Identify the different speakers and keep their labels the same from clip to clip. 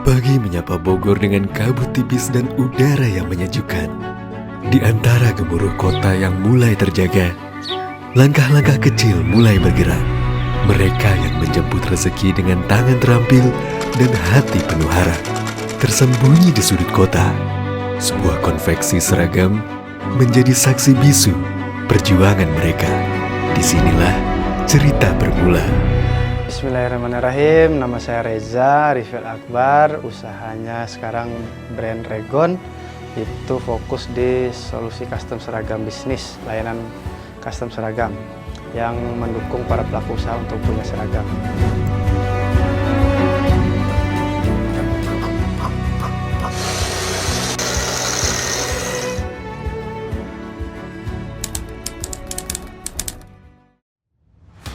Speaker 1: Pagi menyapa Bogor dengan kabut tipis dan udara yang menyejukkan. Di antara gemuruh kota yang mulai terjaga, langkah-langkah kecil mulai bergerak. Mereka yang menjemput rezeki dengan tangan terampil dan hati penuh harap. Tersembunyi di sudut kota, sebuah konveksi seragam menjadi saksi bisu perjuangan mereka. Disinilah cerita bermula.
Speaker 2: Bismillahirrahmanirrahim, nama saya Reza Rifil Akbar, usahanya sekarang brand Regon, itu fokus di solusi custom seragam bisnis, layanan custom seragam yang mendukung para pelaku usaha untuk punya seragam.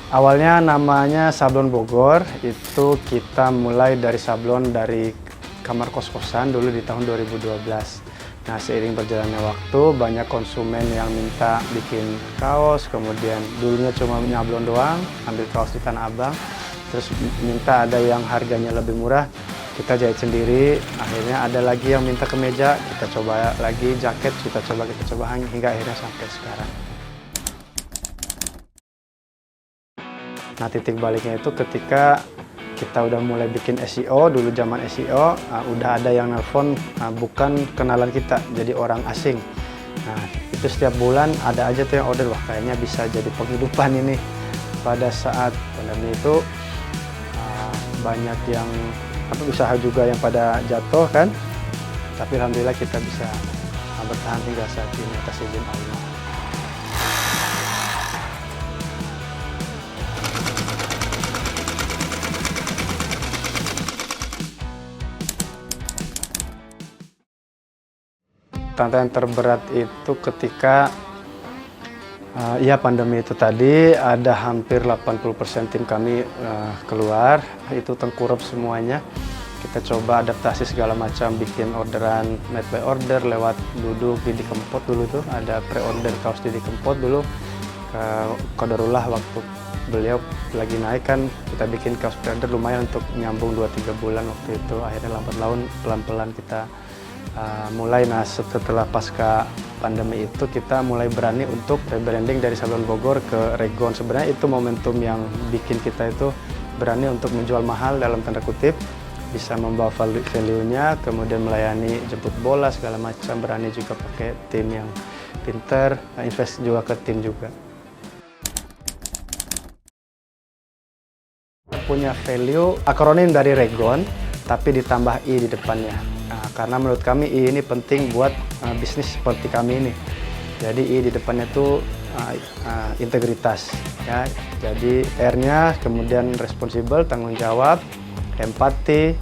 Speaker 2: Awalnya namanya Sablon Bogor, itu kita mulai dari sablon dari kamar kos-kosan dulu di tahun 2012. Nah, seiring berjalannya waktu, banyak konsumen yang minta bikin kaos, kemudian dulunya cuma nyablon doang, ambil kaos di Tanah Abang, terus minta ada yang harganya lebih murah, kita jahit sendiri. Akhirnya ada lagi yang minta kemeja, kita coba lagi, jaket kita coba hingga akhirnya sampai sekarang. Nah, titik baliknya itu ketika kita udah mulai bikin SEO, dulu zaman SEO, udah ada yang nelpon bukan kenalan kita, jadi orang asing. Nah, itu setiap bulan ada aja tuh yang order, wah kayaknya bisa jadi penghidupan ini. Pada saat pandemi itu banyak yang usaha juga yang pada jatuh kan, tapi alhamdulillah kita bisa bertahan hingga saat ini atas izin Allah. Tantangan terberat itu ketika pandemi itu tadi, ada hampir 80% tim kami keluar, itu tengkurap semuanya. Kita coba adaptasi segala macam, bikin orderan made by order lewat duduk Didi Kempot dulu tuh, ada pre-order kaos Didi Kempot dulu. Qadarullah waktu beliau lagi naik kan, kita bikin kaos pre-order lumayan untuk nyambung 2-3 bulan waktu itu. Akhirnya lambat laun pelan-pelan kita mulai. Nah, setelah pasca pandemi itu kita mulai berani untuk rebranding dari Sablon Bogor ke Regon. Sebenarnya itu momentum yang bikin kita itu berani untuk menjual mahal dalam tanda kutip, bisa membawa value-nya, kemudian melayani jemput bola segala macam, berani juga pakai tim yang pinter, invest juga ke tim juga. Punya value akronim dari Regon, tapi ditambah I di depannya. Nah, karena menurut kami I ini penting buat bisnis seperti kami ini. Jadi I di depannya itu integritas, ya. Jadi R-nya kemudian responsible, tanggung jawab, empati,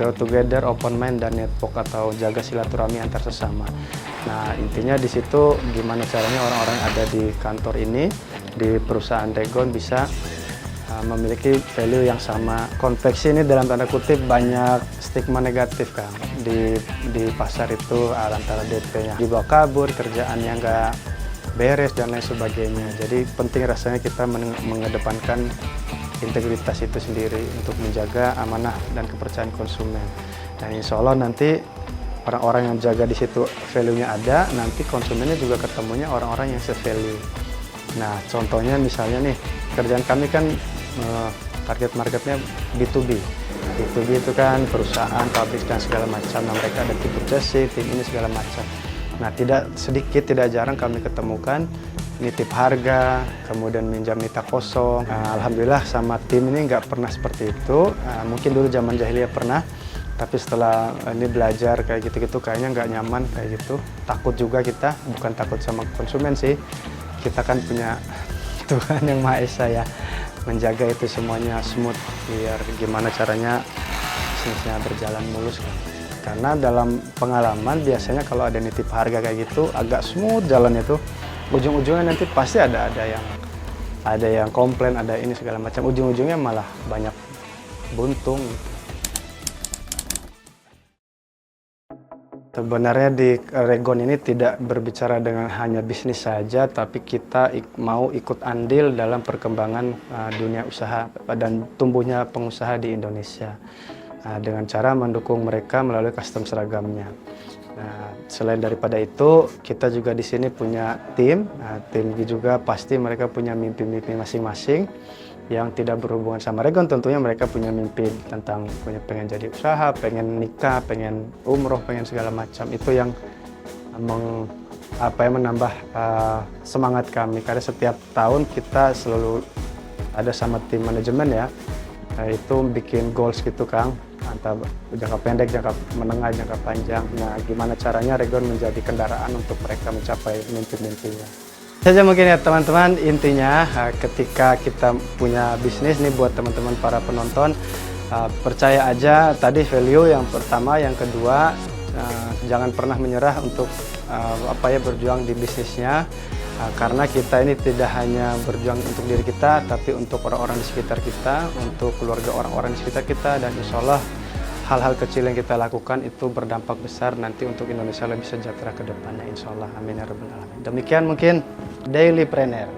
Speaker 2: go together, open mind, dan network atau jaga silaturahmi antar sesama. Nah, intinya di situ gimana caranya orang-orang ada di kantor ini, di perusahaan Regon bisa memiliki value yang sama. Konveksi ini dalam tanda kutip banyak stigma negatif kan di pasar itu, antara DP-nya dibawa kabur, kerjaannya nggak beres dan lain sebagainya. Jadi penting rasanya kita mengedepankan integritas itu sendiri untuk menjaga amanah dan kepercayaan konsumen. Dan insya Allah nanti orang-orang yang jaga di situ value-nya ada, nanti konsumennya juga ketemunya orang-orang yang se-value. Nah, contohnya misalnya nih, kerjaan kami kan target marketnya B2B. B2B itu kan perusahaan, pabrik dan segala macam. Nah, mereka ada tim purchasing, tim ini segala macam. Nah, tidak jarang kami ketemukan nitip harga, kemudian minjam mita kosong. Alhamdulillah sama tim ini nggak pernah seperti itu. Mungkin dulu zaman jahiliyah pernah, tapi setelah ini belajar kayak gitu-gitu kayaknya nggak nyaman kayak gitu. Takut juga kita, bukan takut sama konsumen sih. Kita kan punya Tuhan yang Maha Esa ya, menjaga itu semuanya smooth, biar gimana caranya bisnisnya berjalan mulus kan. Karena dalam pengalaman biasanya kalau ada nitip harga kayak gitu agak smooth jalannya tuh, ujung-ujungnya nanti pasti ada yang komplain, ada ini segala macam, ujung-ujungnya malah banyak buntung. Sebenarnya di Regon ini tidak berbicara dengan hanya bisnis saja, tapi kita mau ikut andil dalam perkembangan dunia usaha dan tumbuhnya pengusaha di Indonesia. dengan cara mendukung mereka melalui custom seragamnya. Nah, selain daripada itu, kita juga di sini punya tim. Nah, tim juga pasti mereka punya mimpi-mimpi masing-masing yang tidak berhubungan sama Regon. Tentunya mereka punya mimpi tentang pengen jadi usaha, pengen nikah, pengen umroh, pengen segala macam. Itu yang menambah semangat kami. Karena setiap tahun kita selalu ada sama tim manajemen ya. Nah, itu bikin goals gitu Kang, antara jangka pendek, jangka menengah, jangka panjang. Nah, gimana caranya Regon menjadi kendaraan untuk mereka mencapai mimpi-mimpinya. Saja mungkin ya teman-teman, intinya ketika kita punya bisnis nih buat teman-teman para penonton, percaya aja tadi value yang pertama, yang kedua jangan pernah menyerah untuk berjuang di bisnisnya. Karena kita ini tidak hanya berjuang untuk diri kita, tapi untuk orang-orang di sekitar kita, untuk keluarga orang-orang di sekitar kita, dan insya Allah hal-hal kecil yang kita lakukan itu berdampak besar nanti untuk Indonesia lebih sejahtera ke depannya, insya Allah. Amin ya rabbal alamin. Demikian mungkin Daily Planner.